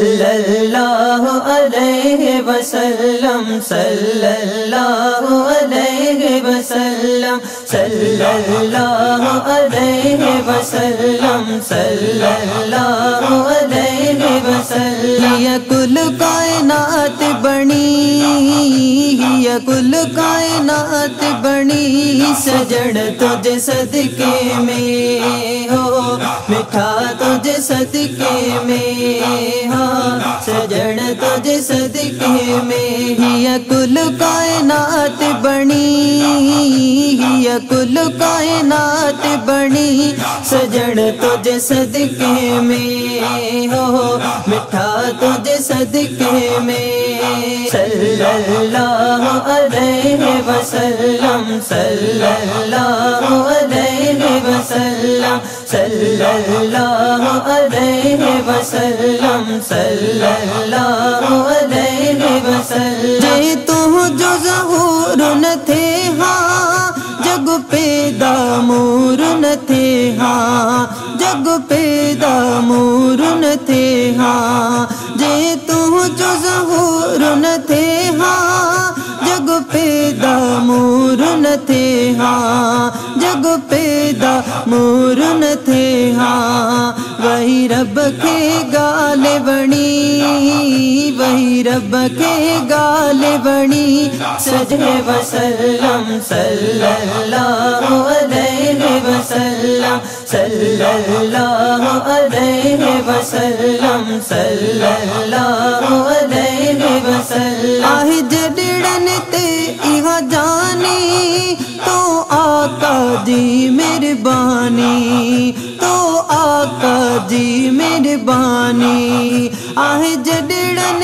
सल्लल्लाहु अलैहि वसल्लम सल्लल्लाहु अलैहि वसल्लम सल्लल्लाहु अलैहि वसल्लम सल्लल्लाहु अलैहि वसल्लम। ये कुल कायनात बनी, ये कुल कायनात बनी सजन तुझे सदके में हो, मिठा तुझे सदके में हो सजन तुझे सदके में। ये कुल कायनात बनी, ये कुल कायनात बनी सजन तुझे सदके में हो, मिठा तुझे सदके में। सल्लल्लाहु अलैहि वसल्लम सल्लल्लाहु अलैहि वसल्लम सल्लल्लाहु अलैहि वसल्लम सल्लल्लाहु अलैहि वसल्लम। जे तू जो ज़हूर न थे हाँ जग पैदा मूर न थे हाँ, जग पैदा मूर न थे हाँ। जे तू जो ज़हूर न थे हाँ जग पैदा मूर न थे हाँ, जग पैदा मूर न थे हाँ। वही रब के गाल बनी, वही रब के गाल बनी सजे वसल्लम सल्लल्लाहु अलैहि वसल्लम सल्लल्लाहु अलैहि वसल्लम सल्लल्लाहु अलैहि वसल्लम। आहे जड़न ते इहा जानी तो आका जी मेहरबानी, तो आका जी मेहरबानी। आहे जड़न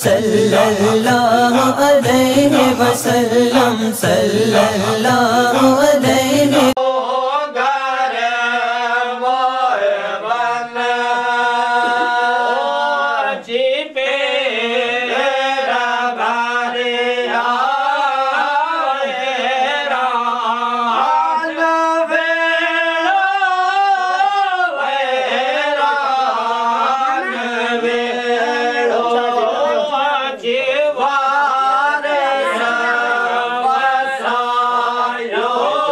सल्लल्लाहु अलैहि वसल्लम सल्लल्लाहु अलैहि Yo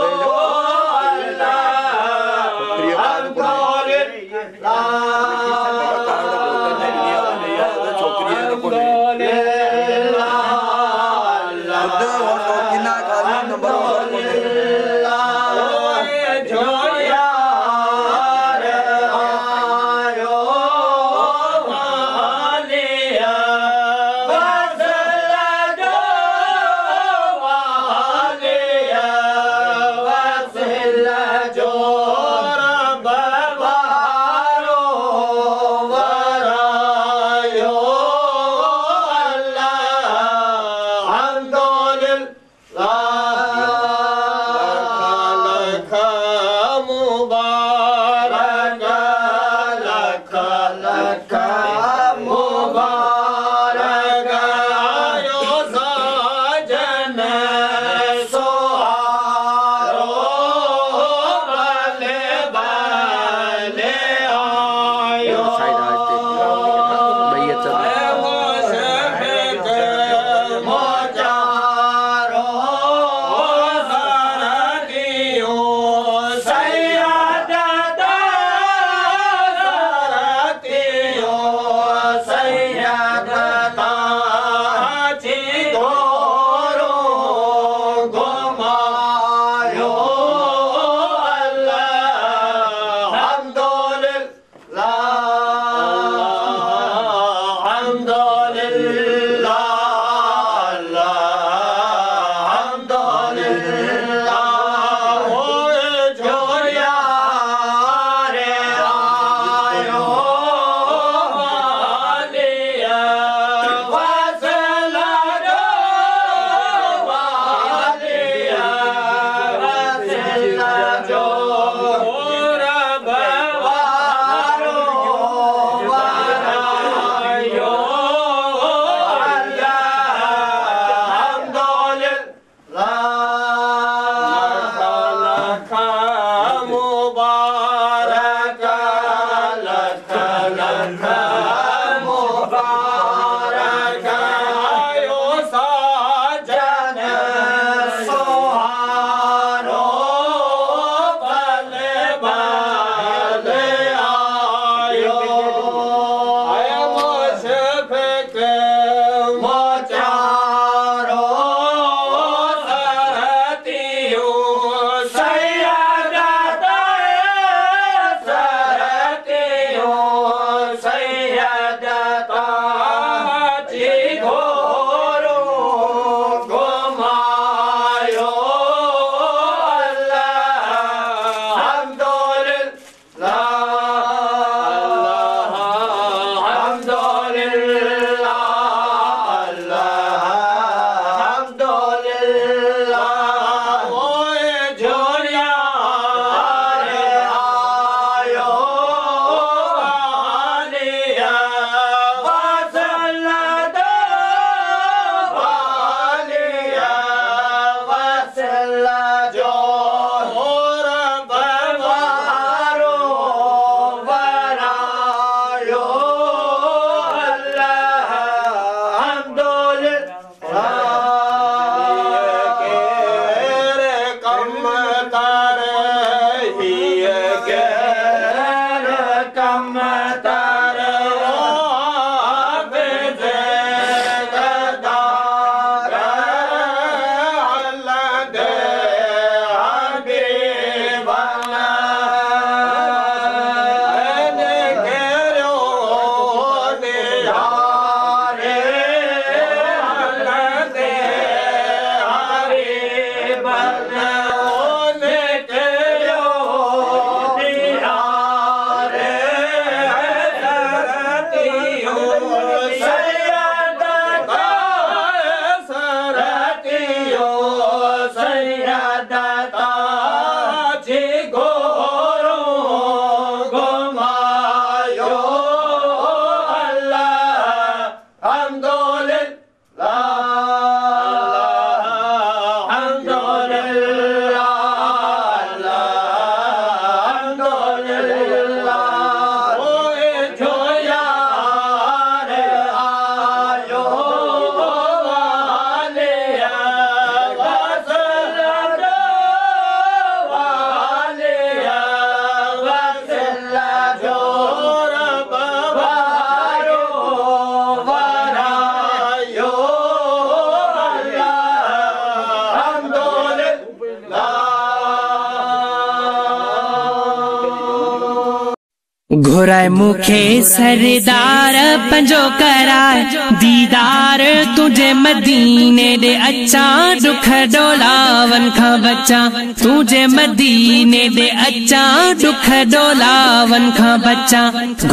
घुराए मुखे सरदार पंजो कराए दीदार तुझे मदीने दे अच्छा दुख डोलावन खा बच्चा तुझे मदीने दे अच्छा दुख डोलावन खा बच्चा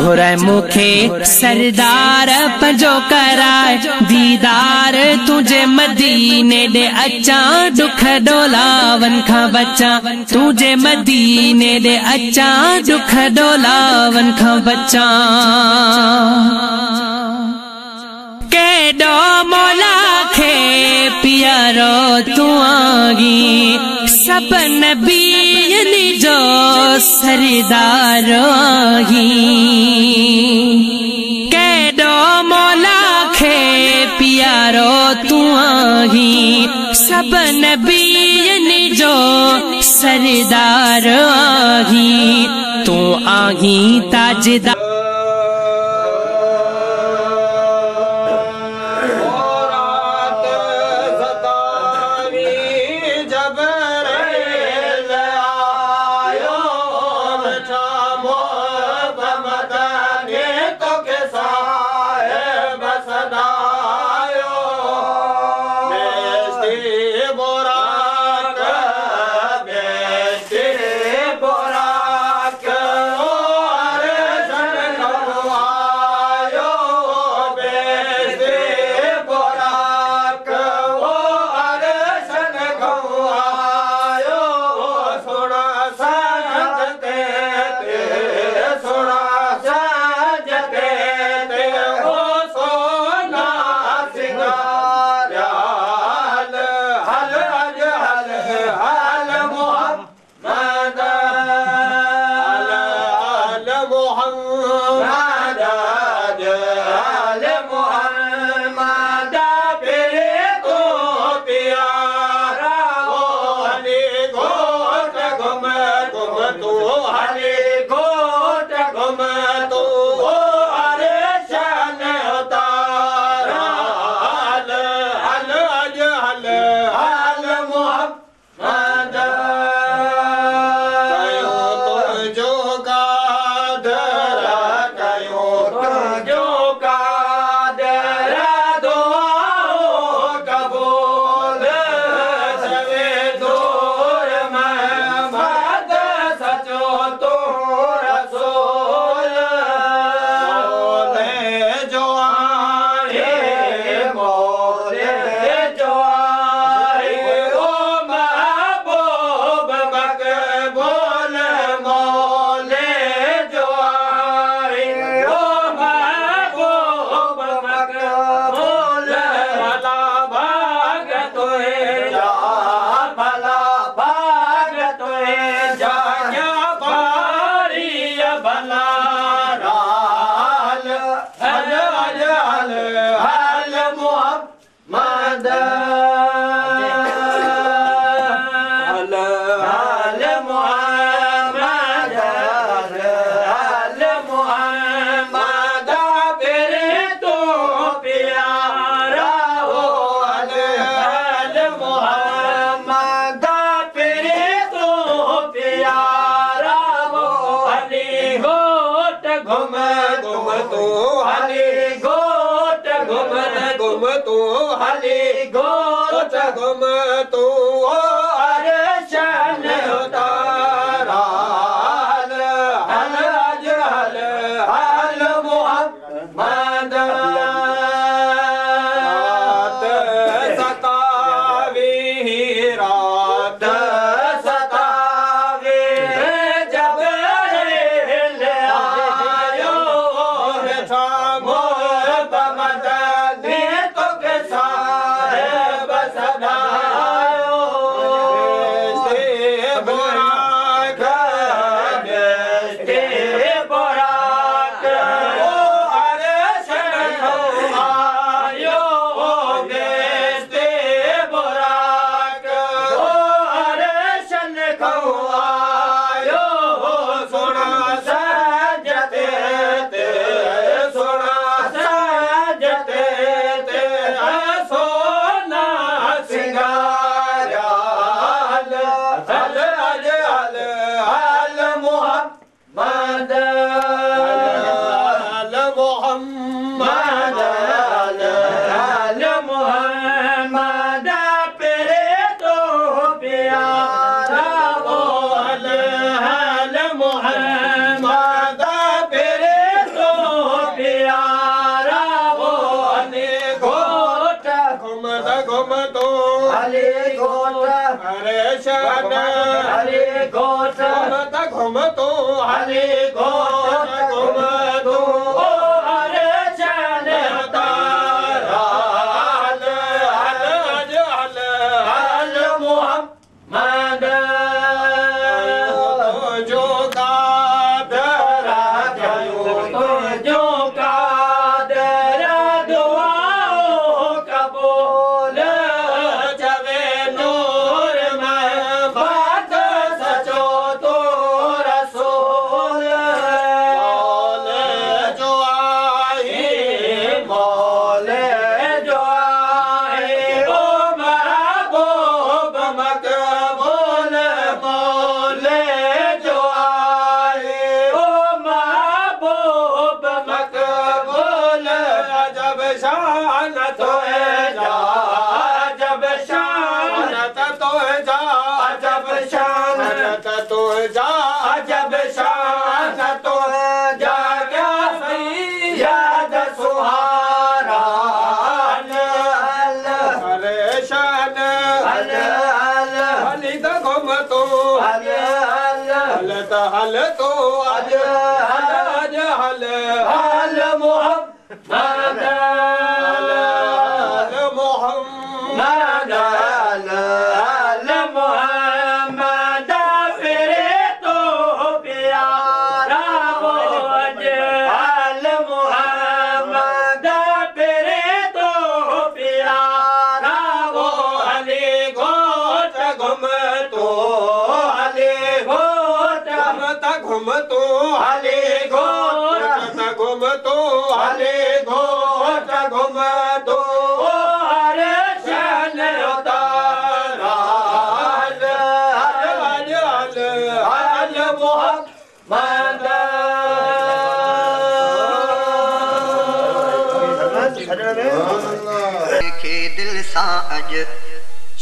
घुराए मुखे सरदार पंजो कराए दीदार तुझे मदीने दे अच्छा दुख डोलावन खा बच्चा तुझे मदीने दे अच्छा दुख डोलावन खा बच्चा केडो मौला खे प्यारो तू आगी सब नबीयन जो सरदार आगी केडो मौला खे प्यारो तू आगी सब नबीयन जो सरदार आगी तू आगी ताजदार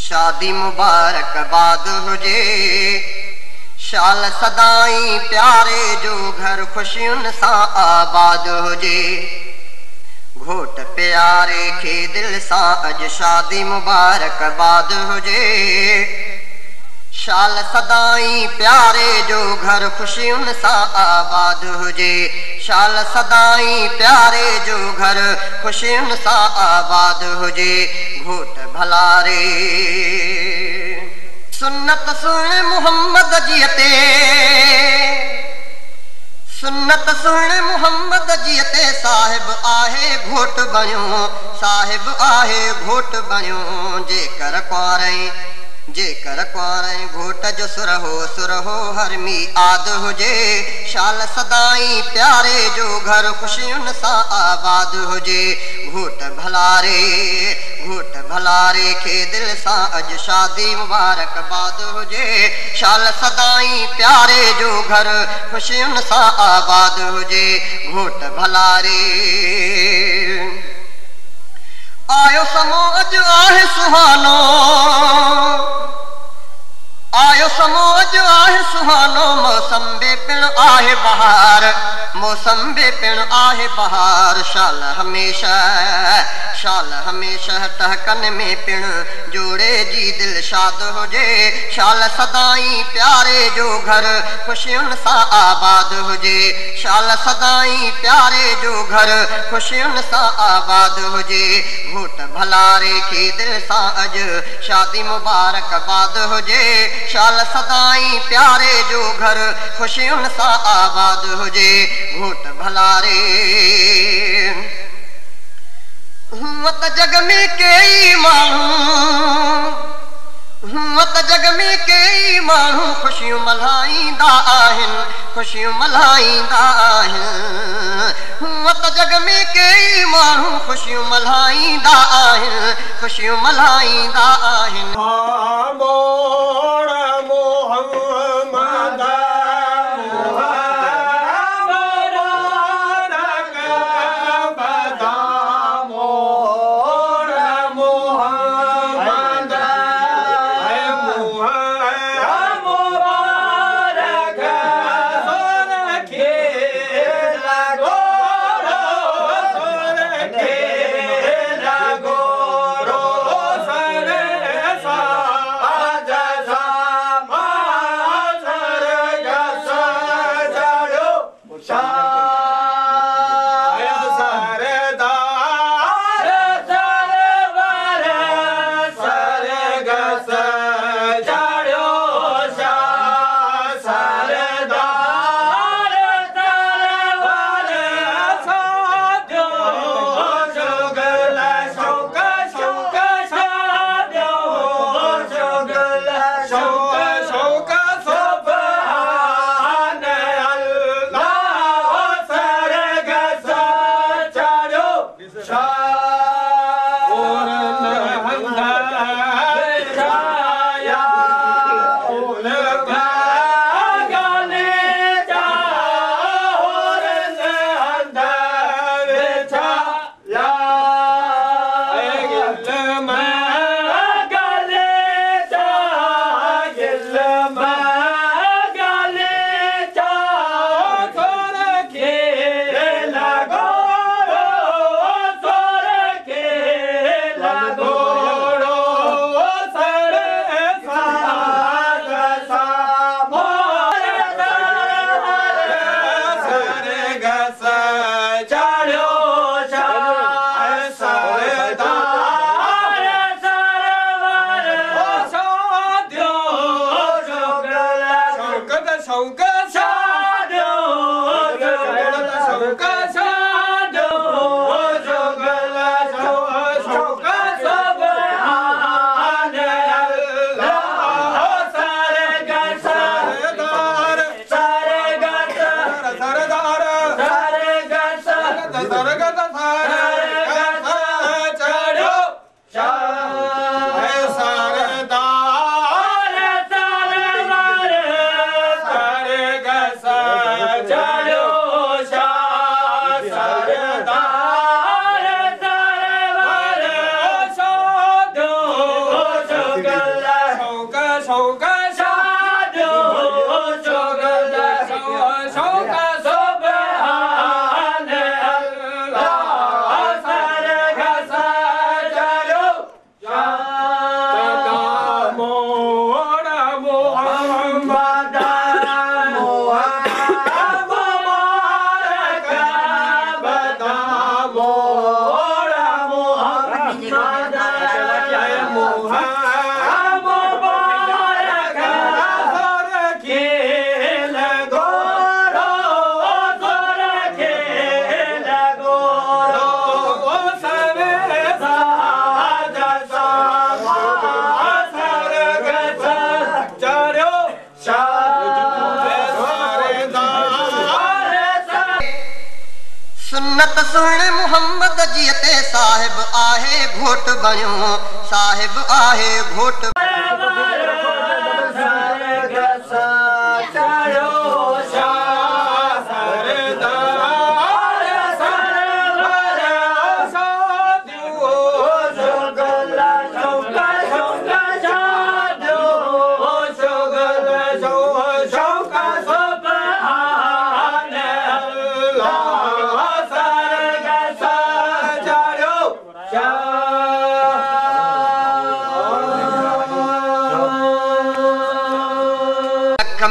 शादी मुबारक बाद हुजे शाल सदाई प्यारे जो घर खुशियुन सा आबाद हुजे घोट प्यारे के दिल सा अज शादी मुबारक बाद हुजे शाल सदाई प्यारे जो घर खुशियुन सा आबाद हुजे शाल सदाई प्यारे जो घर खुशियुन सा आबाद हुजे घोट भलारे सुन्नत सुन मोहम्मद जियते सुन्नत सुन मोहम्मद जियते साहिब आहे घोट बणियो साहिब आहे घोट बणियो जेकर कुआरें घोट जो सुरहो हरमी आद हुजे शाल सदाई प्यारे जो घर खुशियुन सा आबाद हुजे घोट भलारे के दिल सा अज शादी मुबारक बाद हुजे शाल सदाई प्यारे जो घर खुशियुन सा आबाद हुजे घोट भलारे आयो समो अज आहे सुहानो आयो समो अज आहे सुहानो मौसम बे पिण आहे बहार शाल हमेशा टहकन में पिण जोड़े जी दिल शाद हुजे शाल सदाई प्यारे जो घर खुशियुन सा आबाद हुजे शाल सदाई प्यारे जो घर खुशियुन सा आबाद हुजे घोट भलारे के दिल सा अज शादी मुबारक बाद हुजे शाल सदाई प्यारे जो घर खुशियुन सा आबाद हुजे घोट भलारे हुअत जग में कई माण्हू खुशियूं मल्हाईंदा आहिनि हुअत जग में कई माण्हू खुशियूं मल्हाईंदा आहिनि सुन्नत सुन मुहम्मद जी ते साहिब आहे घोट बणियो साहिब आहे घोट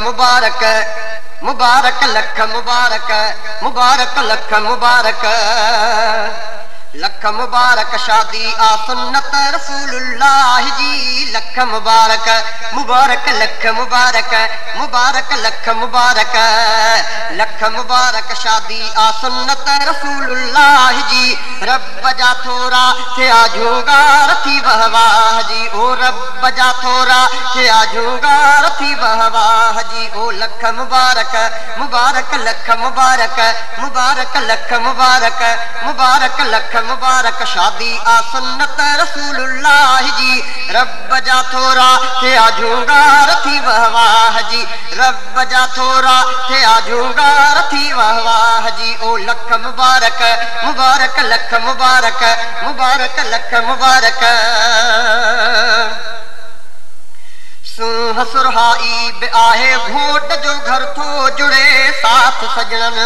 मुबारक मुबारक लख मुबारक मुबारक लख मुबारक लख मुबारक शादी आ सुन्नत रसूलुल्लाह जी लख मुबारक मुबारक लख मुबारक मुबारक लख मुबारक लख मुबारक शादी आ सुन्नत रसूलुल्लाह जी रब जा थोरा थे आजूगा रथी बहवाह जी ओ रब जा थोरा थे आजूगा रथी बहवाह जी ओ लख मुबारक मुबारक लख मुबारक मुबारक लख मुबारक मुबारक लख मुबारक शादी आ सुन्नत रसूलुल्लाह जी रब जा थोरा थे आजूगा रथी बहवाह जी रब जा थोरा थे आजूगा रथी बहवाह जी ओ लख मुबारक मुबारक लख मुबारक मुबारक लख मुबारक सूह सुरहाई बि आहे घोट जो घर थो जुड़े साथ सजणन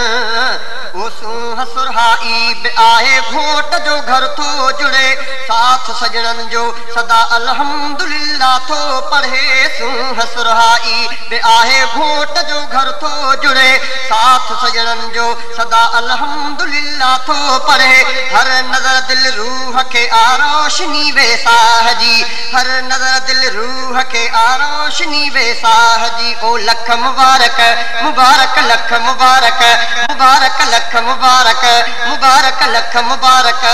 ओ सूह सुरहाई बि आहे घोट जो घर थो जुड़े साथ सजणन जो सदा अल्हम्दुलिल्लाह थो पढ़े सूह सुरहाई बि आहे घोट जो घर थो जुड़े साथ सजणन जो सदा अल्हम्दुलिल्लाह थो पढ़े हर नज़र दिल रूह के आरोशनी वेसाह जी हर नज़र दिल रूह के रोशनी वेसाह जी ओ लख मुबारक मुबारक लख मुबारक मुबारक लख मुबारक मुबारक लख मुबारक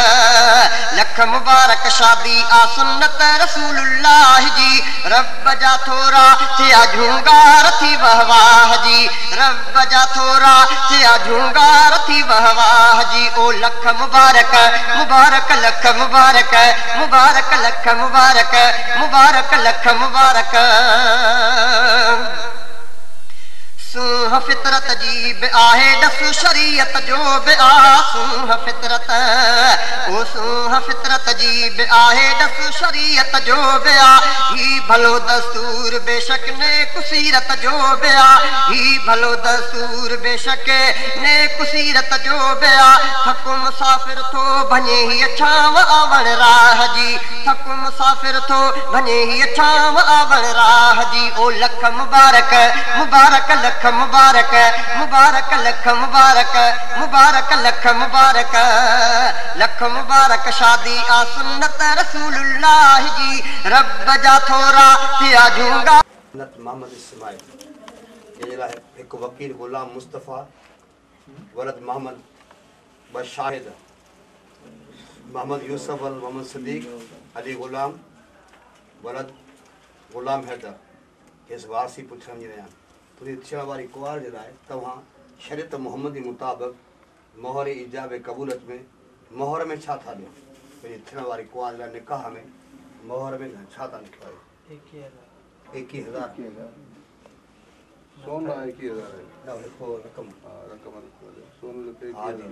लख मुबारक शादी आ सुन्नत रसूलुल्लाह जी रब जा थोरा थिया झूंगार थी वहवाह जी, रब जा थोरा थिया झूंगार थी वहवाह जी। ओ लख मुबारक मुबारक लख मुबारक मुबारक लख मुबारक मुबारक लख मुबारक। सूह फितरत जी बि आहे डस शरीयत जो बि आ सूह फितरत, ओ सूह फितरत जी बि आहे डस शरीयत जो बि आ। ही भलो दस्तूर बेशक ने कुसीरत जो बि आ, ही भलो दस्तूर बेशक ने कुसीरत जो बि आ। थको मुसाफ़िर थो भञे हीअ छांव आवण राह जी, थको मुसाफ़िर थो भञे हीअ छांव आवण राह जी। ओ लख मुबारक मुबारक लख मुबारक मुबारक लख मुबारक मुबारक लख मुबारक लख मुबारक। शादी आ सुन्नत रसूलुल्लाह जी, रब जा थोरा थिया झूंगा। मोहम्मद इस्माइल जे लाइ हिकु वकील गुलाम मुस्तफ़ा वलद मोहम्मद ब शाहिद मोहम्मद यूसुफ वलद मोहम्मद सदीक अली गुलाम वलद गुलाम हैदर खेसि वारसी पुछण जी रहिया। तुंहिंजी थियण वारी कुंवार जे लाइ तव्हां शरीयत मुहम्मदी मुताबिक़ मोहर इजाब क़बूलत में मोहर में छा था ॾियो? पंहिंजी थियण वारी कुंवार जे लाइ निकाह में मोहर में छा था लिखायो? 21,000 सोन 21,000 न लिखो रक़म। रक़म सोन लिखे हा जी।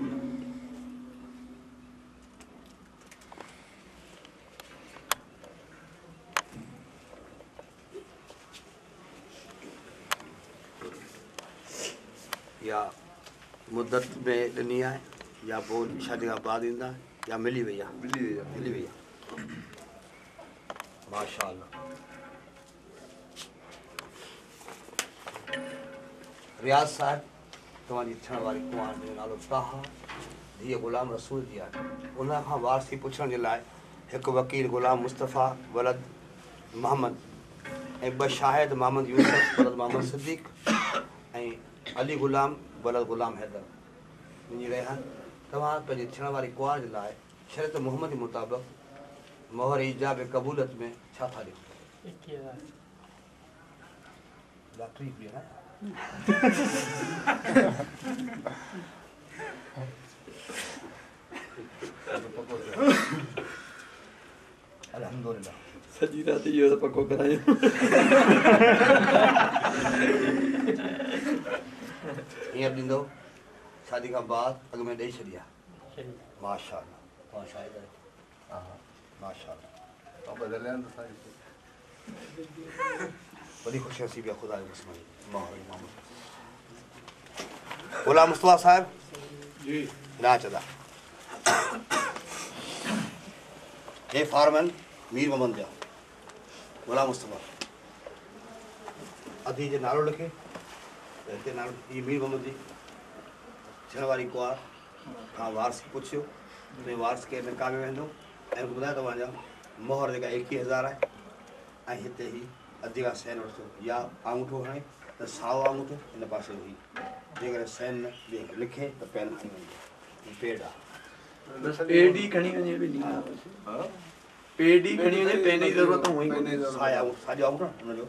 या मुद्दत में ॾिनी आहे या पोइ शादी खां बाद ईंदा या मिली वई आहे? मिली वई आहे। माशाअल्लाह। रियाज़ साहिब तव्हांजी थियण वारी कुंवार जो नालो ताहा धीअ गुलाम रसूल जी आहे। उन खां वारसी पुछण जे लाइ हिकु वकील गुलाम मुस्तफ़ा वलद मोहम्मद ऐं ॿ शाहिद मोहम्मद यूसुफ वलद मोहम्मद सदीक ऐं अली गुलाम वलद गुलाम हैदर वञी रहिया आहिनि। तव्हां पंहिंजी थियण वारी कुंवार जे लाइ शरीयत मुहम्मदी मुताबिक़ मोहर इजाब क़बूलत में छा था ॾियो? 21,000 डॉक्टरी बि आहे न? अल्हम्दुलिल्लाह सॼी राति इहो त पको करायो। ईअं ॾींदो शादी खां बाद अॻु में ॾेई छॾी आहे। माशाअल्लाह। तव्हां शायदि हा माशाअल्लाह वॾी ख़ुशि नसीबी आहे ख़ुदा जो क़स्म। गुलाम मुस्तफ़ा साहिब जी ना चदा हे फारमन मीर मोहम्मद जा गुलाम मुस्तफ़ा अधी जो नालो लिखे हिते नालो इहो मीर मोहम्मद जी थियण वारी कुंवार खां वारसी पुछियो उन वारस खे निकाह में वेंदो ऐं ॿुधायो तव्हांजा मोहर जेका 21,000 आहे ऐं हिते ई अधी खां सैन वरितो या आंगूठो हणे त साओ आंगूठो हिन पासे हुई जेकॾहिं सैन न लिखे त पेन खणी वञे पेड आहे। पेड ई खणी वञे पेड ई खणी वञे पेन जी ज़रूरत हूंदी साॼो आंगूठो हुनजो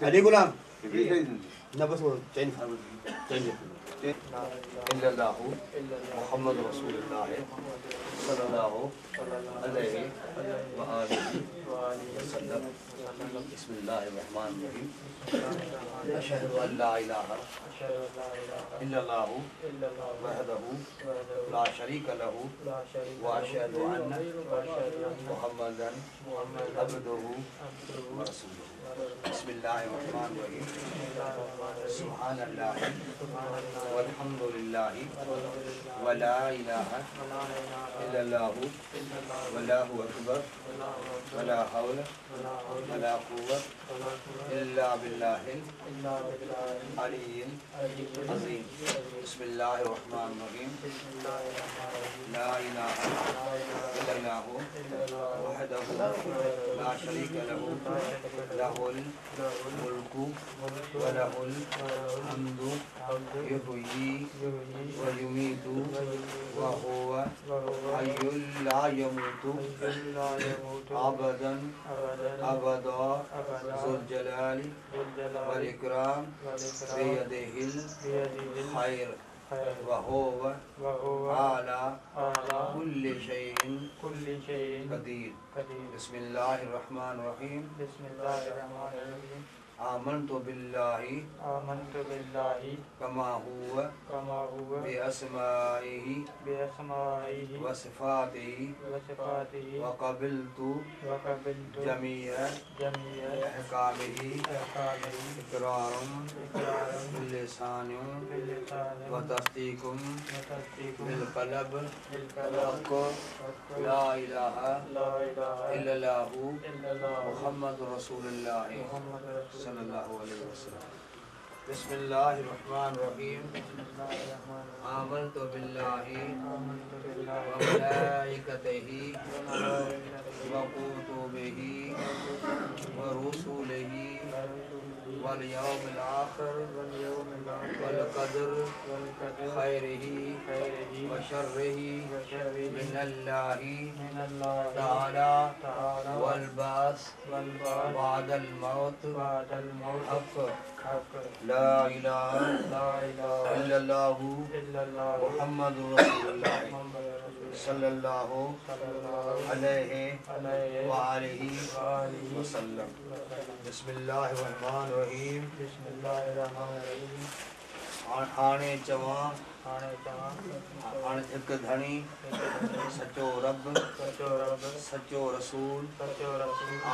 अली गुलाम न बसि चइनि चइनि इल्लल्लाहु मुहम्मद रसूलुल्लाह सल्लल्लाहु अलैहि व आलिहि वसल्लम बिस्मिल्लाहिर रहमानिर रहीम अशहदु अन ला इलाहा इल्लल्लाहु वहदहु ला शरीक लहु व अशहदु अन्न मुहम्मदन अब्दुहु व रसूलुहु। बिस्मिल्लाहिर रहमानिर रहीम सुब्हानल्लाह वल्हम्दुलिल्लाह वला इलाहा इल्लल्लाहु वल्लाहु अकबर वला हौला वला कुव्वता इल्ला बिल्लाहिल अलिय्यिल अज़ीम। बिस्मिल्लाहिर रहमानिर रहीम ला इलाहा इल्लल्लाहु वहदहु ला शरीका लहु लहुल मुल्कु व लहुल हम्दु युहयी व युमीतु व हुवा हय्युल ला यमूतु अबदन अबदा ज़ुल जलाली वल इकराम बियदिहिल खैर व हुवा अला कुल्लि शैइन कदीर। बिस्मिल्लाहिर रहमानिर रहीम। आमन्तु बिल्लाहि कमा हुवा बिअस्माइहि व सिफातिहि व क़बिलतु जमीअ अहकामिहि इक़रारन बिल्लिसानि व तस्दीक़ुन बिलक़ल्ब हक़ ला इलाहा इल्लल्लाहु मुहम्मदुर रसूलुल्लाह सल्लल्लाहु अलैहि वसल्लम। बिस्मिल्लाहिर्रहमानिर्रहीम। आमन्तु बिल्लाहि व मलाइकतिहि व कुतुबिहि व रुसुलिहि वल यौमिल आखिर वल क़द्र खैरिहि व शर्रिहि मिनल्लाहि तआला वल बास बअदल मौत हक़ ला इलाहा इल्लल्लाहु मुहम्मदुर रसूलुल्लाह सल्लल्लाहु अलैहि व आलिहि वसल्लम। बिस्मिल्लाहिर रहमानिर रहीम। हाणे चवां हाणे हिकु धणी सचो रब सचो रसूल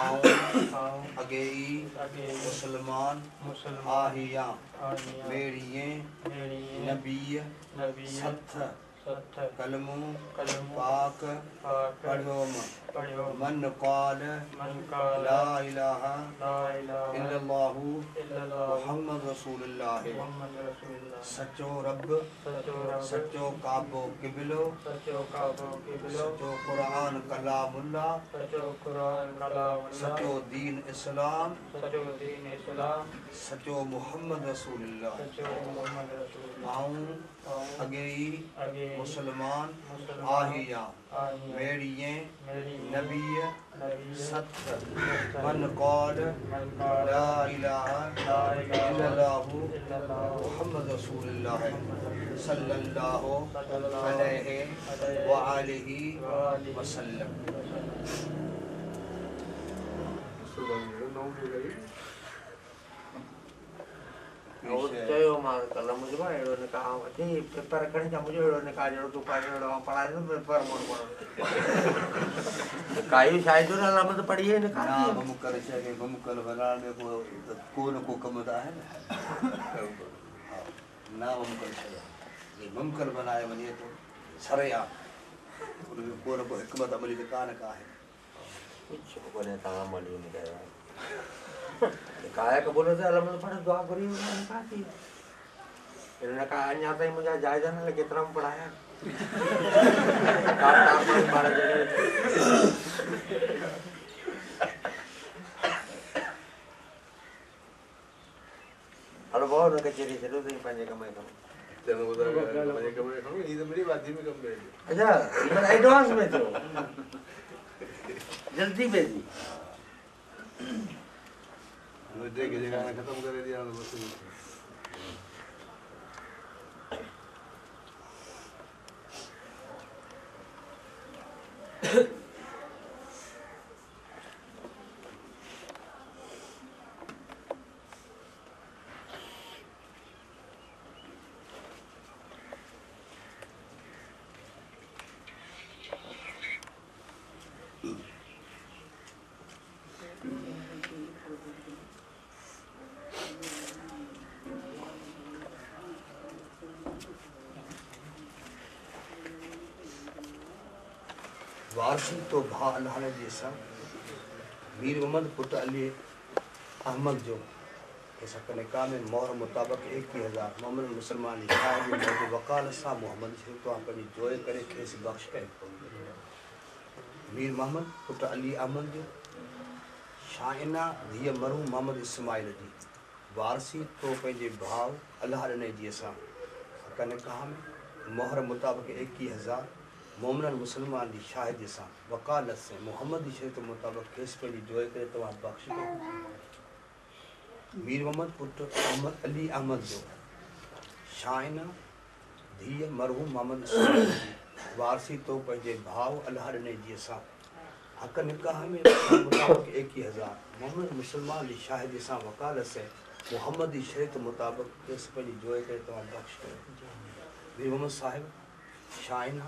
आऊं अगेई मुसलमान आहियां मेरिये नबीय सथ कलमू पाक पढ़ो मन क़ाल ला इलाहा इल्लल्लाहु मुहम्मद रसूलुल्लाह सचो रब सचो काबो किबलो सचो कुरान कलामुल्लाह सचो दीन इस्लाम सचो मुहम्मद रसूलुल्लाह आऊं अगेई मुसलमान आहियां मेरिये नबीय सत मन क़ाल ला इलाहा इल्लल्लाहु मुहम्मद रसूलुल्लाह सल्लल्लाहु अलैहि व आलिहि वसल्लम। चयो मां कल्ह मुंहिंजो भाउ अहिड़ो न कहा अची पेपर खणी जा मुंहिंजो अहिड़ो न कहा जहिड़ो तूं पढ़ अहिड़ो पढ़ाए न पेपर मोड़ पढ़ो काई शायद जो अलमद पढ़ी है न ना मुकर शके मुकर बनाने में को न को कम है ना मुकर शके ये मुमकर बनाए वने तो सरया उनमें को न को हिकमत अमली कान का है कुछ कोने ता अमली नहीं है काया का बोलो से अलमद पढ़ दुआ करी उन्होंने कहा थी इन्होंने कहा अन्य आता ही मुझे जायजा ना लगे कितना में पढ़ाया काट मारा जगह हेलो बहुत न कचेरी चलो तो पंजे कमाई कम चलो उधर पंजे कमाई कम ये तो बड़ी बात ही में कम है। अच्छा ये एडवांस में तो जल्दी भेजी मुझे के जगह खत्म कर दिया तो बस वारसी तो भा अल्लाह जैसा मीर मोहम्मद पुट अली अहमद जो ऐसा कने का में मोहर मुताबिक 21,000 मोहम्मद मुसलमान लिखा है जो मौजूद वकाल सा मोहम्मद से तो अपनी जोए करे केस बख्श करे मीर मोहम्मद पुट अली अहमद जो शाइना धीअ मरहूम मोहम्मद इस्माइल जी वारसी तो पंहिंजे भाउ अलाह ॾिने जी असां हक़ निकाह में मोहर मुताबिक़ 21,000 मोमिनन मुसलमान जी शाहिदी सां वकालत से मोहम्मद जी शरीयत मुताबिक़ खेसि पंहिंजी जोए करे तव्हां बख़्श कयो। मीर मोहम्मद पुट मोहम्मद अली अहमद जो शाइना धीअ मरहूम मोहम्मद इस्माइल जी वारसी तो पंहिंजे भाउ अलाह ॾिने जी असां हक़ निकाह में मुताबिक़ 21,000 मोमिनन मुसलमान जी शाहिदी सां वकालत से मोहम्मद जी शरीयत मुताबिक़ खेसि पंहिंजी जोए करे तव्हां बख़्श कयो। मीर मोहम्मद साहिब शाइना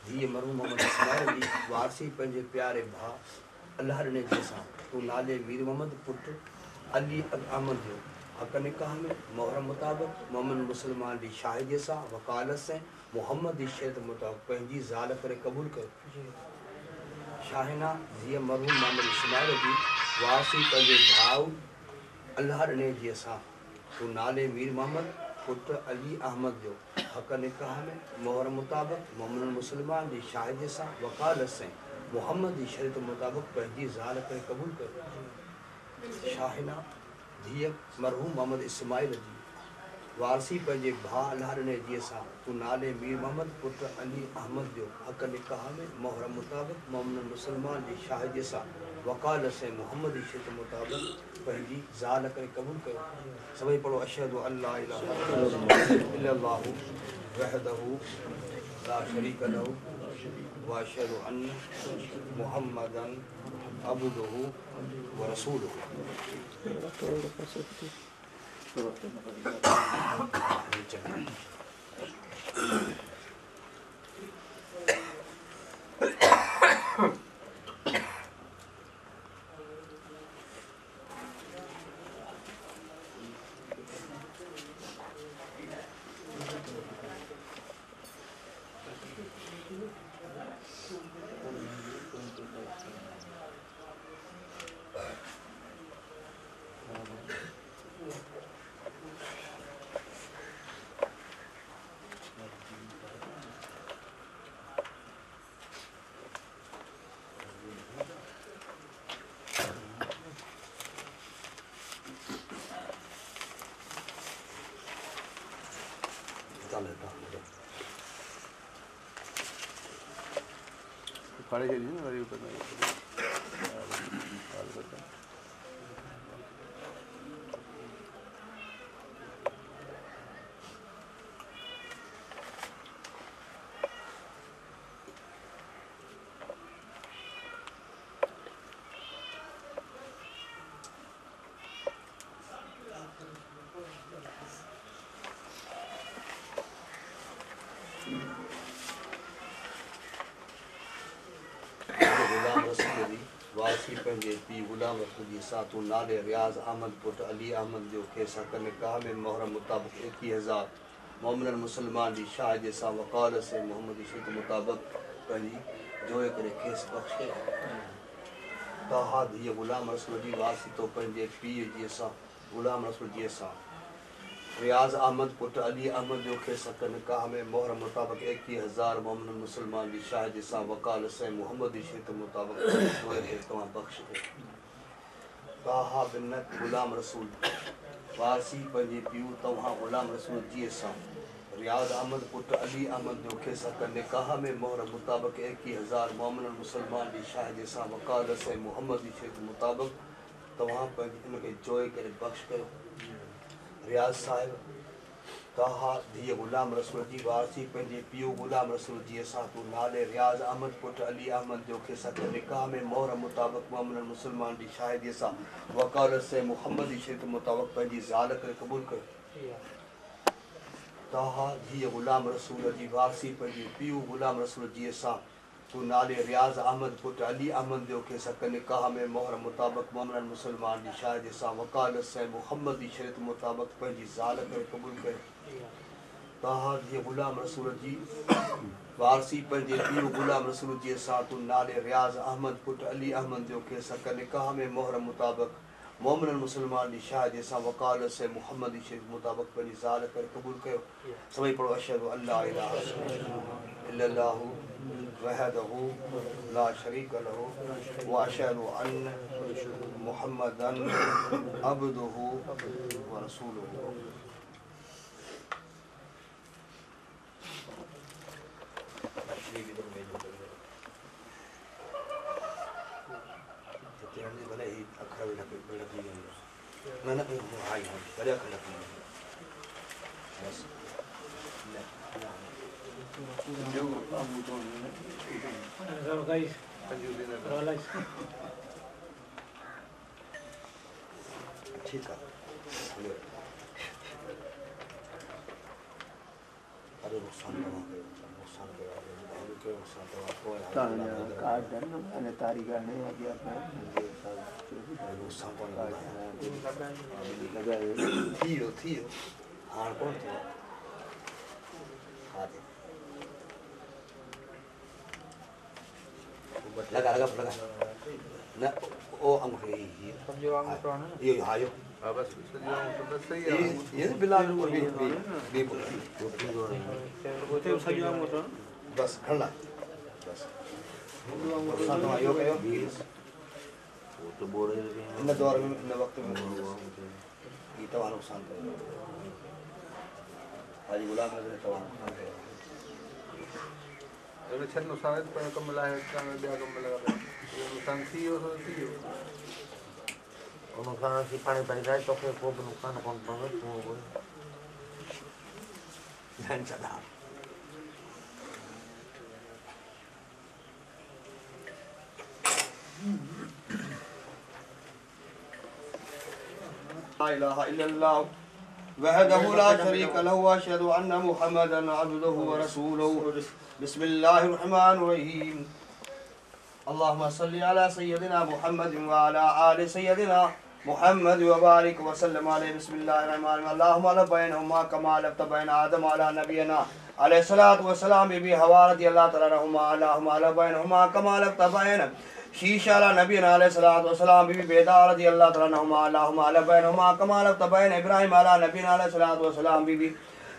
धीअ मरहूम मोहम्मद इस्माइल जी वारसी पंहिंजे प्यारे भाउ अलाह ॾिने जी सां तूं नाले मीर मोहम्मद पुट अली अहमद जो हक़ निकाह में मोहर मुताबिक़ मोमिन मुसलमान जी शाहिदीअ सां वकालत से मोहम्मद जी शरीयत मुताबिक़ पंहिंजी ज़ाल करे क़बूल कयो। शाहिना धीअ मरहूम मोहम्मद इस्माइल जी वारसी पंहिंजे भाउ अलाह ॾिने जी सां तूं नाले मीर मोहम्मद पुट अली अहमद जो हक़ निकाह में मोहर मुताबिक़ मोमिन मुसलमान जी शाहिदीअ सां वकालत से मोहम्मद जी शरीयत मुताबिक़ पंहिंजी ज़ाल करे क़बूल कयो। शाहिना धीअ मरहूम मोहम्मद इस्माइल जी वारसी पंहिंजे भाउ अलाह ॾिने जी सां तूं नाले मीर मोहम्मद पुट अली अहमद जो हक़ निकाह में मोहर मुताबिक़ मोमिन मुसलमान जी शाहिदीअ सां वकालत से मोहम्मद जी शरीयत मुताबिक़ पंहिंजी ज़ाल करे क़बूल कयो। सभई पढ़ो अशहदु अल्ला इलाहा इल्लल्लाहु वहदहु ला शरीक लहु व अशहदु अन्न मुहम्मदन अब्दुहु व रसूलुहु। खड़े के लिए गाड़ी ऊपर वारसी पंहिंजे पीउ गुलाम रसूल जी सां तूं नाले रियाज़ अहमद पुट अली अहमद जो खेसि हक़ निकाह में मोहर मुताबिक़ 21,000 मोमिनन मुसलमान जी शाहिदीअ सां वकालत से मोहम्मद जी शरीयत मुताबिक़ पंहिंजी जोए करे खेसि बख़्श कयो। तहा धीअ गुलाम रसूल जी वारसी तो पंहिंजे पीउ जी सां गुलाम रसूल जी सां रियाज़ अहमद पुट अली अहमद जो खेसि हक़ निकाह में मोहर मुताबिक़ 21,000 मोमिनन मुसलमान जी शाहिदी सां वकालत से मोहम्मद जी शरीयत मुताबिक़ तव्हां बख़्श कयो। तहा बिन गुलाम रसूल वारसी पंहिंजे पीउ तव्हां गुलाम रसूल जी सां रियाज़ अहमद पुट अली अहमद जो खेसि हक़ निकाह में मोहर मुताबिक़ 21,000 मोमिनन मुसलमान जी शाहिदी सां वकालत से मोहम्मद जी शरीयत मुताबिक़ तव्हां पंहिंजी इनखे जोए करे बख़्श कयो। रियाज़ साहिब तहा धीअ गुलाम रसूल जी वारसी पंहिंजे पीउ गुलाम रसूल जी सां तूं नाले रियाज़ अहमद पुट अली अहमद जो खेसि हक़ निकाह में मोहर मुताबिक़ मोमिनन मुसलमान जी शाहिदीअ सां वकालत से मोहम्मद जी शरीयत मुताबिक़ पंहिंजी ज़ाल करे क़बूल कयो। तहा धीअ गुलाम रसूल जी वारसी पंहिंजे पीउ गुलाम रसूल जी सां तूं नाले रियाज़ अहमद पुट अली अहमद जो खेसि हक़ निकाह में मोहर मुताबिक़ मोमिनन मुसलमान जी शाहिदीअ सां वकालत से मोहम्मद जी शरीयत मुताबिक़ पंहिंजी ज़ाल करे क़बूल कयो। तहा धीअ गुलाम रसूल जी वारसी पंहिंजे पीउ गुलाम रसूल जी सां तूं नाले रियाज़ अहमद पुट अली अहमद जो खेसि हक़ निकाह में मोहर मुताबिक़ मोमिनन मुसलमान जी शाहिदीअ सां वकालत से मोहम्मद जी शरीयत मुताबिक़ पंहिंजी ज़ाल करे क़बूल कयो। सभई पढ़ो अशहदु अल्ला इलाहा इल्लल्लाहु वहदहु ला शरीक लहु व अशहदु अन्न मुहम्मदन अब्दुहु व रसूलुहु। भले ही अखर बस ठीक है। अरे नुकसान थियो हाण कोन थियो लगा न ओ अंगूठे समझो अंगूठा ना ये हायो हां बस सही है ये बिलाल को भी सही अंगूठा बस खड़ा बस साथ में आयो कयो वो तो बोले इन दौर में इन वक्त में ये तो नुकसान कर हाजी गुलाम नजर तो नुकसान कर तो छन नुकसान पर कम लाए का बिया कम लगा नुकसान थी हो नुकसान सी पानी पानी जाए तो फिर को नुकसान कौन पड़े तो वो ध्यान चला ला इलाहा इल्लल्लाह वहदहु ला शरीक लहु व अशहदु अन्न मुहम्मदन अब्दुहु व रसूलुहु। बिस्मिल्लाहिर रहमानिर रहीम। अल्लाहुम्मा सल्लि अला सय्यदिना मुहम्मद व अला आलि सय्यदिना मुहम्मद व बारिक व सल्लम अलैहि। बिस्मिल्लाहिर रहमानिर रहीम। अल्लाहुम्मा ला बैनहुमा कमा लफ्त बैन आदम अला नबियना अलैहि सलातु व सलाम बी हवा रदियल्लाहु तआला अन्हुमा। अल्लाहुम्मा ला बैनहुमा कमा लफ्त बैन शीशा अला नबीना अलैहि सलातु व सलाम बीबी बेदा रदियल्लाहु तआला अन्हुमा। अल्लाहुम्मा अला बैनहुमा कमा लफ्त बैन इब्राहीम अला नबीना अलैहि सलातु व सलाम बीबी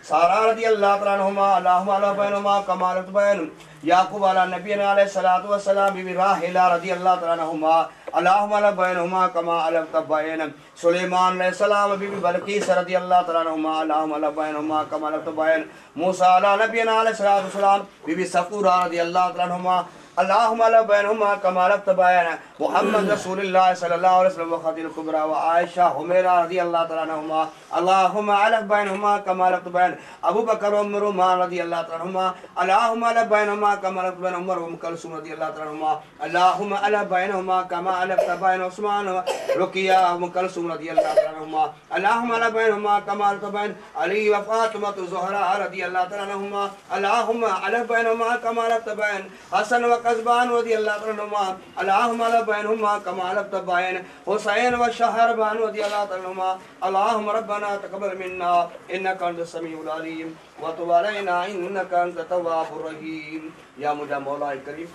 सारा रदियल्लाहु तआला अन्हुमा। अल्लाहुम्मा अला बैनहुमा कमा लफ्त बैन याकूब अला नबीना अलैहि सलातु व सलाम बीबी राहिला रदियल्लाहु तआला अन्हुमा। अल्लाहुम्मा अला बैनहुमा कमा लफ्त बैन सुलेमान अलैहि सलाम बीबी बल्कीस रदियल्लाहु तआला अन्हुमा। अल्लाहुम्मा अला बैनहुमा कमा लफ्त बैन मूसा अला नबीना अलैहि सलातु व सलाम बीबी सफूरा रदियल्लाहु तआला अन्हुमा। अल्लाहुम्मा ला बैनहुमा कमा लफ्त बैन मुहम्मद रसूलुल्लाह सल्लल्लाहु अलैहि वसल्लम व खदीजह कुबरा व आयशा हुमैरा रदियल्लाहु तआला अन्हुमा। अल्लाहुम्मा अला बैनहुमा कमा लफ्त बैन अबू बकर व उमर मान रदियल्लाहु तआला अन्हुमा। अल्लाहुम्मा अला बैनहुमा कमा लफ्त बैन उमर व कुलसूम रदियल्लाहु तआला अन्हुमा। अल्लाहुम्मा अला बैनहुमा कमा लफ्त बैन उस्मान व रुकिया व कुलसूम रदियल्लाहु तआला अन्हुमा। अल्लाहुम्मा अला बैनहुमा कमा लफ्त बैन अली व फातिमा ज़हरा रदियल्लाहु तआला अन्हुमा। अल्लाहुम्मा अला बैनहुमा कमा लफ्त बैन हसन व कज़बान रदियल्लाहु तआला अन्हुमा। अल्लाहुम्मा अला बैनहुमा कमा लफ्त बैन हुसैन व शहरबान रदियल्लाहु तआला अन्हुमा। अल्लाहुम्मा रब्बना तक़ब्बल मिन्ना इन्नका अंतस समीउल अलीम व तुब अलैना इन्नका अंतत तव्वाबुर रहीम। या मुझा मौला करीम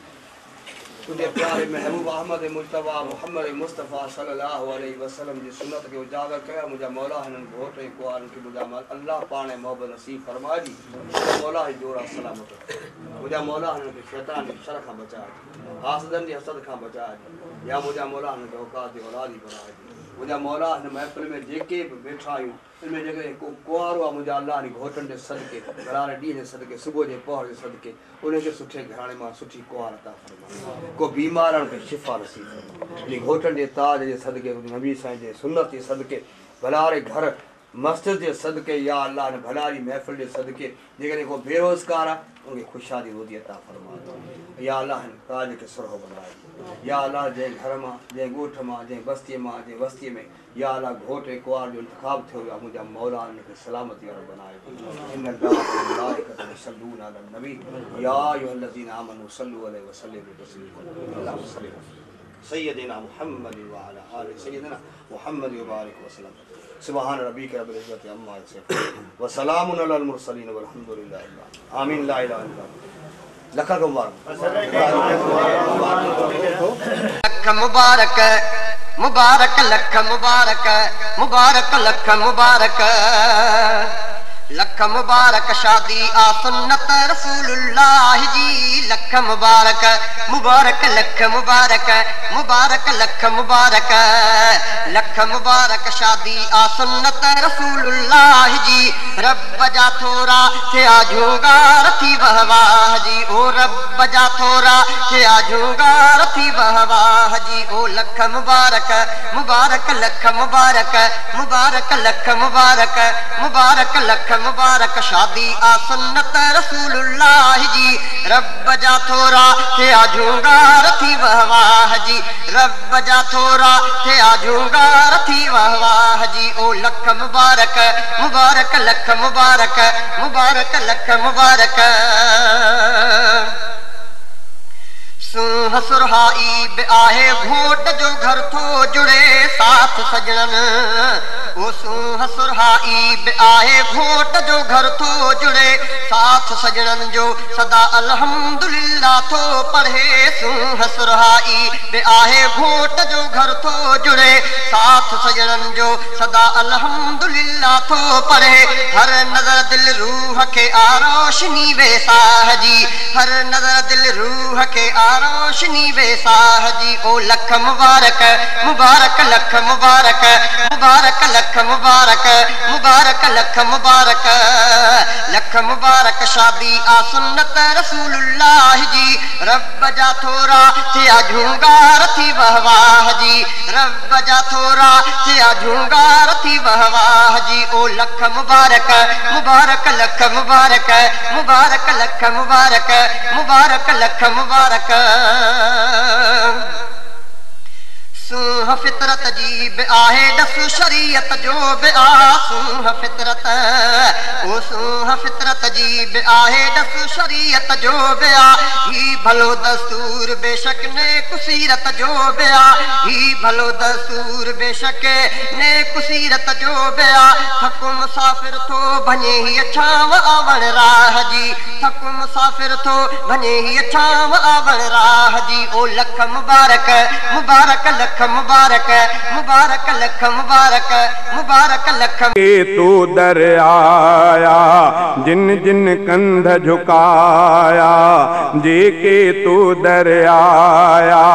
तुझे प्यारे महबूब अहमद मुज्तबा मोहम्मद मुस्तफ़ा सल्लल्लाहु अलैहि वसल्लम जी सुन्नत के उजागर कया मुझा मौला हिनन घोट कुआर की मुझा अल्लाह पाने मोहब्बत नसीब फरमा दी। मौला ही जोरा सलामत मुझा मौला हिनन के शैतान के शर खां बचा दी हासदन जी हसद खां बचा दी। या मुझा मौला हिनन के औकात दी औलादी बना दी। मुझा मौला हिन महफिल में जेके भी बैठा आहियूं इनमें जेके को कुआरो आहे मुझा अल्लाह नी घोटन जे सदके घरारे ॾींहं जे सदके सुबुह जे पहर जे सदके उनखे सुठे घराणे मां सुठी कुआर अता फरमा। को बीमारनि खे शिफ़ा नसीब फरमा। इन घोटन जे ताज जे सदके नबी साईं जे सुन्नत जे सदके भलारे घर मस्जिद जे सदके या अल्लाह ने भलारी महफिल जे सदके जेकॾहिं को बेरोज़गार आहे उनखे ख़ुशहाली रोज़ी अता फरमा। या अल्लाह हिन ताज खे सुरहो बनाए। या अल्लाह जंहिं घर मां जंहिं ॻोठ मां जंहिं बस्तीअ मां जंहिं बस्तीअ में या अल्लाह घोट ऐं कुआर जो इंतिखाब थियो आहे मुंहिंजा मौला हिनखे सलामती वारो बनाए। नबी या अय्युहल्लज़ीना आमनू सल्लू अलैहि वसल्लिमू तस्लीमा सय्यदिना मुहम्मद व अला आलि सय्यदिना मुहम्मद व बारिक वसल्लम। सुबहान रब्बिक रब्बिल इज्जति अम्मा यसिफून व सलामुन अलल मुरसलीन वल्हम्दुलिल्लाहि आमीन। ला इलाहा इल्लल्लाह। लख मुबारक मुबारक मुबारक लख मुबारक मुबारक लख मुबारक लख मुबारक शादी आ सुन्नत रसूलुल्लाह जी। लख मुबारक मुबारक लख मुबारक मुबारक लख मुबारक लख मुबारक शादी आ सुन्नत रसूलुल्लाह जी। रब जा थोरा थे आजूगा रथी वहवाह जी। ओ रब जा थोरा थे आजूगा रथी वहवाह जी। ओ लख मुबारक मुबारक लख मुबारक मुबारक लख मुबारक मुबारक लख मुबारक शादी आ सुन्नत रसूलुल्लाह जी। रब जा थोरा थे आजूगा रथी वहवाह जी। रब जा थोरा थे आजूगा रथी वहवाह जी। ओ लख मुबारक मुबारक लख मुबारक मुबारक लख मुबारक सूह सुरहाई बि आहे घोट जो घर थो जुड़े साथ सजणन। ओ सूह सुरहाई बि आहे घोट जो घर थो जुड़े साथ सजणन जो सदा अल्हम्दुलिल्लाह थो पढ़े। सूह सुरहाई बि आहे घोट जो घर थो जुड़े साथ सजणन जो सदा अल्हम्दुलिल्लाह थो पढ़े। हर नज़र दिल रूह के आरोशनी वेसाह जी। हर नज़र दिल रूह के रोशनी वेसाह जी। ओ लख मुबारक मुबारक लख मुबारक मुबारक लख मुबारक मुबारक लख मुबारक लख मुबारक शादी आ सुन्नत रसूलुल्लाह जी। रब जा थोरा थे आजूगा रथी वहवाह जी। रब जा थोरा थे आजूगा रथी वहवाह जी। ओ लख मुबारक मुबारक लख मुबारक मुबारक लख मुबारक मुबारक लख मुबारक सूह फितरत जी बि आहे डस शरीयत जो बि आ। सूह फितरत ओ सूह फितरत जी बि आहे डस शरीयत जो बि आ। ही भलो दस्तूर बेशक ने कुसीरत जो बि आ। ही भलो दस्तूर बेशक ने कुसीरत जो बि आ। थकु मुसाफ़िर थो भञे हीअ छांव आवण राह जी। थकु मुसाफ़िर थो भञे हीअ छांव आवण राह जी। ओ लख मुबारक मुबारक लख मुबारक मुबारक लख मुबारक मुबारक लख। तू दर आया जिन जिन कंध झुकाया जेके तू दर आया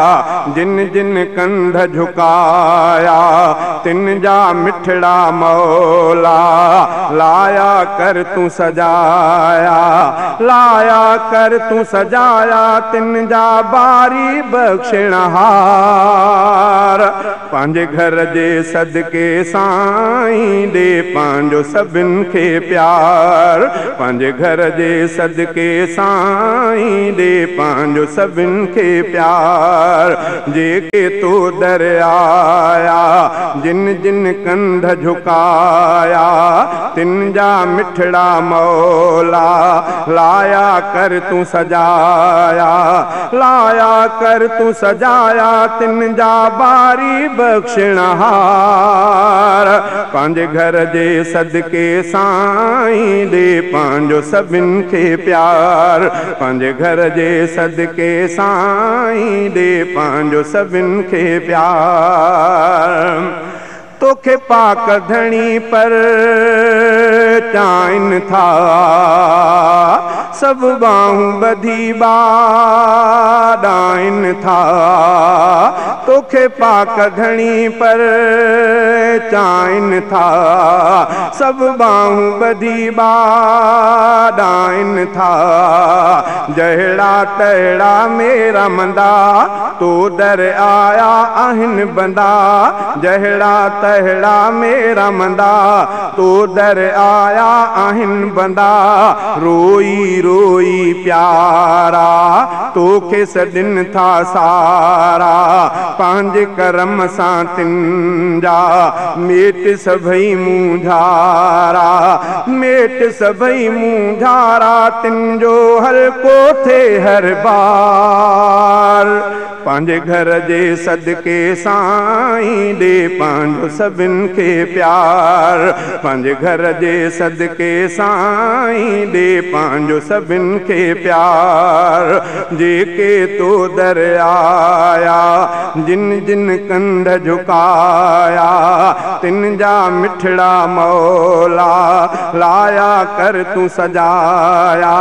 जिन जिन कंध झुकाया तिन जा मिठड़ा मौला लाया कर तू सजाया लाया कर तू सजाया तिन जा बारी बख्शणहार। पंहिंजे घर जे सदके साईं दे पंहिंजो सभिनि खे प्यार। पंहिंजे घर जे सदके साईं दे पंहिंजो सभिनि खे प्यार। जेके तू दर आया जिन जिन कंध झुकाया तिन जा मिठड़ा मौला लाया कर तू सजाया लाया कर तू सजाया तिन जा बारी बख्शणहार। पंहिंजे घर जे सदके साईं दे पंहिंजो सभिनि खे प्यार। पंहिंजे घर जे सदके साईं दे पंहिंजो सभिनि खे प्यार। तोखे पाक धणी पर चाइन था सब बाहूं बधी बाडाइन था। तोखे पाक धणी पर चाइन था सब बाहूं बधी बाडाइन था। जहिड़ा तहिड़ा मेरा मंदा तो दर आया आहिनि बंदा। जहिड़ा तहिड़ा मेरा मंदा तो दर आया आहिनि बंदा। रोई रोई प्यारा तोखे सॾिन था सारा। पंहिंजे करम सां तिन जा मेट सभई मुंझारा मेट सभई मुंझारा। तिन जो हल्को थे हर बार पंहिंजे घर जे सदके साईं ॾे पंहिंजो सभिनि खे प्यार पंहिंजे घर जे सदके साईं ॾे पंहिंजो सभिनि खे प्यार जेके तो दर आया जिन जिन कंध झुकाया तिन जा मिठड़ा मौला लाया कर तू सजाया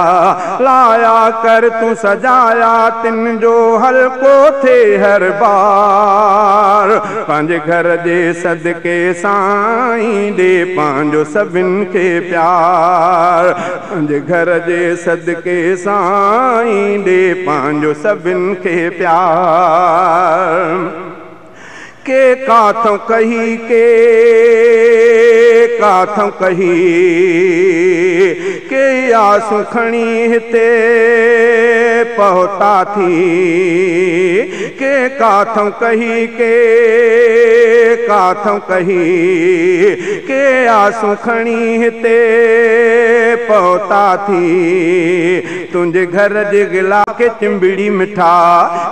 लाया कर तू सजाया तिन जो हल्को थे हर बार पंहिंजे घर जे सदके साईं ॾे पंहिंजो सभिनि खे प्यार पंहिंजे घर जे सदके साईं ॾे पंहिंजो सभिनि खे प्यार के काथों कही के काथों कही के आसूं खणी हिते पहुता थी के काथों कही के काथों कही के आसूं खणी हिते पहुता थी तुंहिंजे घर जे गिला के चिंबिड़ी मिठा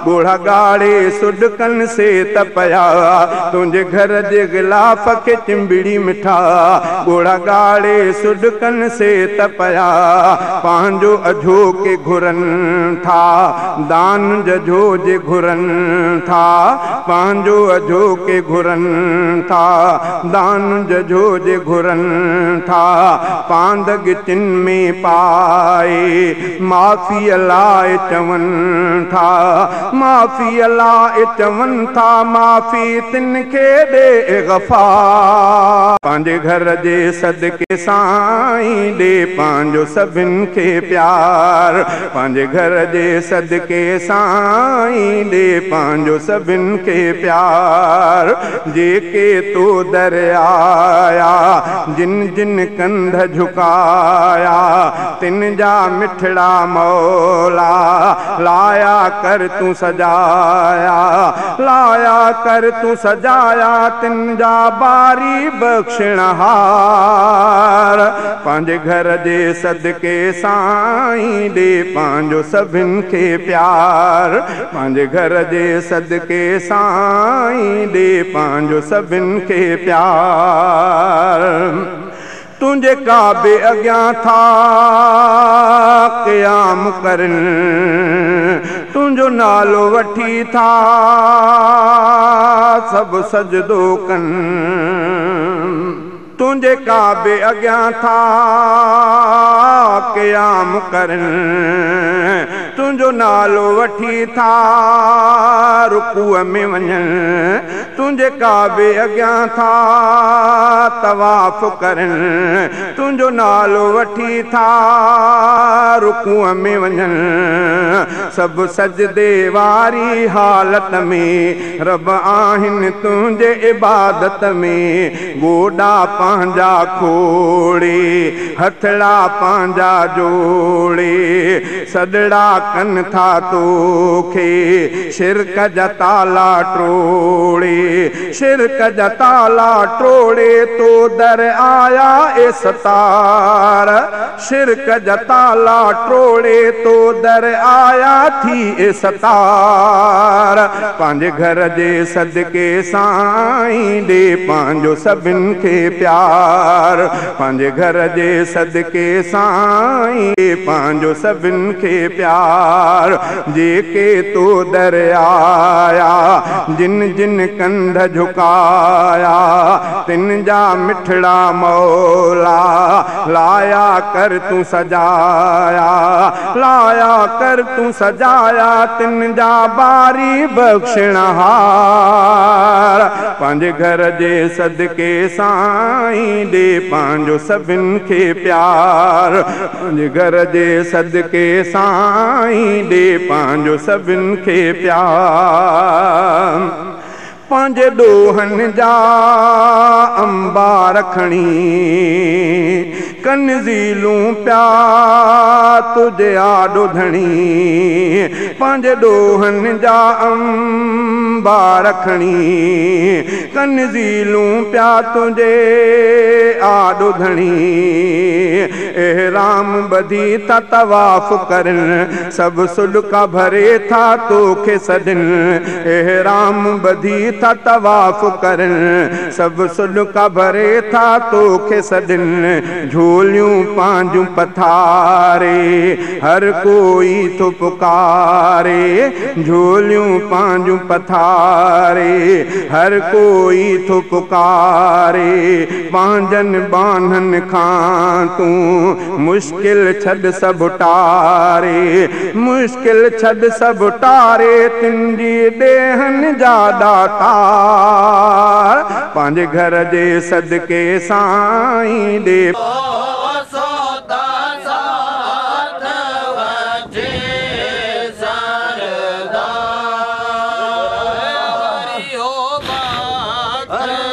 ॻोढ़ा ॻाढ़े सुॾकनि से तपया तुंहिंजे घर जे गिलाफ खे चिंबिड़ी मिठा ॻोढ़ा ॻाढ़े सुॾकनि से तपया पंहिंजो अझो के घुरनि था दान जझो जे घुरनि था पंहिंजो अझो के घुरनि था दान जझो जे घुरनि था पांद गिचिन में पाए माफ़ी लाइ चवनि था माफ़ी लाइ चवनि था माफ़ी तिन खे ॾे गफ़ार पंहिंजे घर जे सदके साईं ॾे पंहिंजो सभिनि खे प्यार पंहिंजे घर जे सदके साईं ॾे पंहिंजो सभिनि खे प्यार जेके तो दर आया जिन जिन कंध झुकाया तिन जा मिठड़ा मौला लाया कर तू सजाया लाया कर तू सजाया तिन जा बारी बख्शणहार पंहिंजे घर जे सदके साईं ॾे पंहिंजो सभिनि खे प्यार पंहिंजे घर जे सदके साईं ॾे पंहिंजो सभिनि खे प्यार तुंहिंजे काबे अॻियां था क़याम करनि तुंहिंजो नालो वठी था सभु सजदो कनि तुंहिंजे काबे अॻियां था क़याम करनि तुंहिंजो नालो वठी था रुकूअ में वञनि तुंहिंजे काबे अॻियां था तवाफ़ करनि तुंहिंजो नालो वठी था रुकूअ में वञनि सभु सजदे वारी हालत में रब आहिनि तुंहिंजे इबादत में गोॾा पंहिंजा खोड़े हथड़ा पंहिंजा जोड़े सॾड़ा कनि था तोखे शिरक जा ताला टोड़े शिरक जा ताला टोड़े तो दर आया ए सतार शिरक जा ताला टोड़े तो दर आया थी ए सतार पंहिंजे घर जे सदके साईं ॾे पंहिंजो सभिनि खे प्यार पंहिंजे घर जे सदके साईं ॾे पंहिंजो सभिनि खे प्यार जेके तो दर आया जिन जिन कंध झुकाया तिन जा मिठड़ा मौला लाया कर तू सजाया लाया कर तू सजाया तिन जा बारी बख्शणहार पंहिंजे घर जे सदके साईं ॾे पंहिंजो सभिनि खे प्यार पंहिंजे घर जे सदके साईं ॾे पंहिंजो सभिनि खे प्यार पंहिंजे ॾोहनि जा अंबा रखणी कनज़ीलूं प्या तुझे आॾो धणी पंहिंजे ॾोहनि जा अंबा रखणी कनज़ीलूं प्या तुझे आॾो धणी एहराम बधी था तवाफ़ करनि सभु सुॾका भरे था तोखे सॾनि एहराम बधी था तवाफ़ करनि सभु सुॾका भरे था तोखे सॾनि झोलियूं पंहिंजूं पथारे हर कोई थो पुकारे झोलियूं पंहिंजूं पथारे हर कोई थो पुकारे पंहिंजनि बाननि खां तूं मुश्किल छॾ सभु टारे मुश्किल छॾ सभु टारे तुंहिंजी ॾेहनि जा ॾाका पंहिंजे घर जे सदके साईं ॾे हर